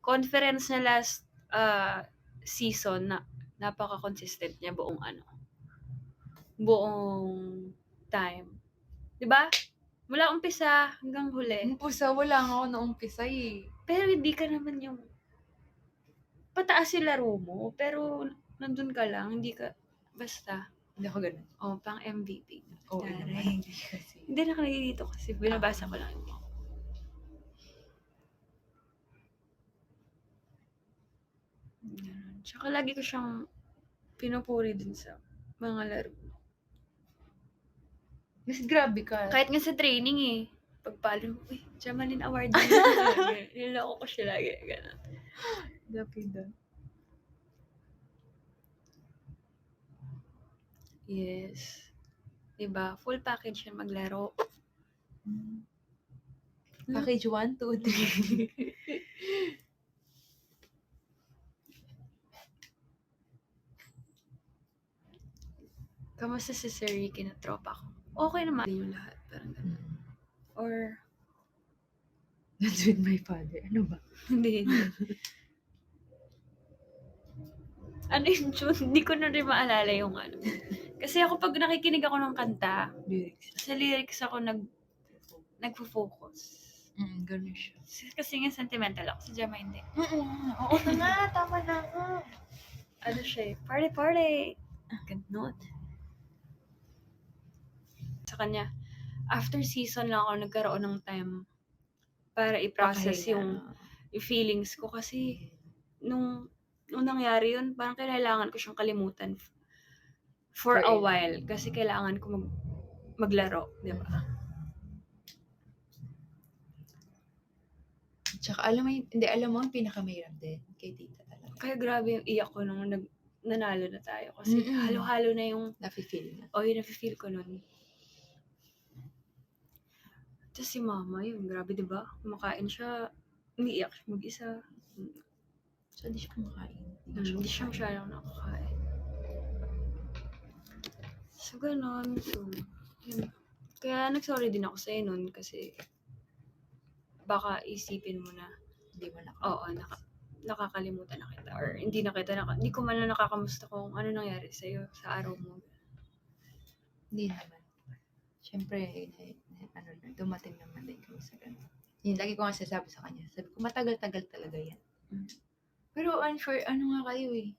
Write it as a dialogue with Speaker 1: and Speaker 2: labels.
Speaker 1: conference niya last season na napaka-consistent niya buong time. 'Di ba? Mula umpisa hanggang huli.
Speaker 2: Umpisa, wala nga ako nung umpisa eh.
Speaker 1: Pero hindi ka naman yung pataas yung laro mo, pero nandun ka lang, hindi ka, basta,
Speaker 2: Hindi ako ganun.
Speaker 1: pang MVP.
Speaker 2: Oo
Speaker 1: Taray.
Speaker 2: naman, hindi kasi.
Speaker 1: Hindi nakalagay dito kasi binabasa ko lang yung mga. Ganun. Tsaka lagi ko siyang pinupuri din sa mga laro.
Speaker 2: Mas grabe ka.
Speaker 1: Kahit nga sa training eh, pagpalo mo, Jamalyn Award din. Niloko ko siya lagi. Ganun.
Speaker 2: Lapida.
Speaker 1: Yes. Diba? Full package siya maglaro.
Speaker 2: Package 1, 2, 3.
Speaker 1: Kamusta si Sir Ricky na tropa ko? Okay naman yung lahat. Parang ganun. Or,
Speaker 2: That's with my father. Ano ba?
Speaker 1: hindi. Ano yung tune? Hindi ko na rin maalala yung ano. Kasi ako pag nakikinig ako ng kanta,
Speaker 2: Lyrics.
Speaker 1: sa lyrics ako nagfo-focus.
Speaker 2: Ganun siya.
Speaker 1: Kasi nga sentimental ako. Si Jama hindi.
Speaker 2: Oo na nga, tama na nga.
Speaker 1: Ano siya eh, party! Ganon. Sa kanya, after season lang ako nagkaroon ng time para i-process yung feelings ko. Kasi, nung nangyari yun, parang kailangan ko siyang kalimutan for a while. Kasi kailangan ko maglaro, di ba?
Speaker 2: Tsaka alam mo yung pinakamahirap din kay tita talaga.
Speaker 1: Kaya grabe yung iyak ko nung nanalo na tayo. Kasi halo-halo na yung
Speaker 2: nafe-feel na.
Speaker 1: yung nafe-feel ko nun. Tapos si mama yun, grabe diba? Kumakain siya, umiiyak siya mag-isa.
Speaker 2: So, hindi siya kumakain.
Speaker 1: Hindi siya masyadong nakakain. So, ganun. So, yun. Kaya nag-sorry din ako sa'yo nun kasi baka isipin mo na
Speaker 2: Hindi mo na.
Speaker 1: oo, nakakalimutan na kita or hindi ko man lang nakakamusta kung ano nangyari sa'yo sa araw mo.
Speaker 2: Hindi naman. Siyempre, dumating naman din kami sa ganun. Yung lagi ko nga sasabi sa kanya, sabi ko, matagal-tagal talaga yan. Pero ano nga kayo eh.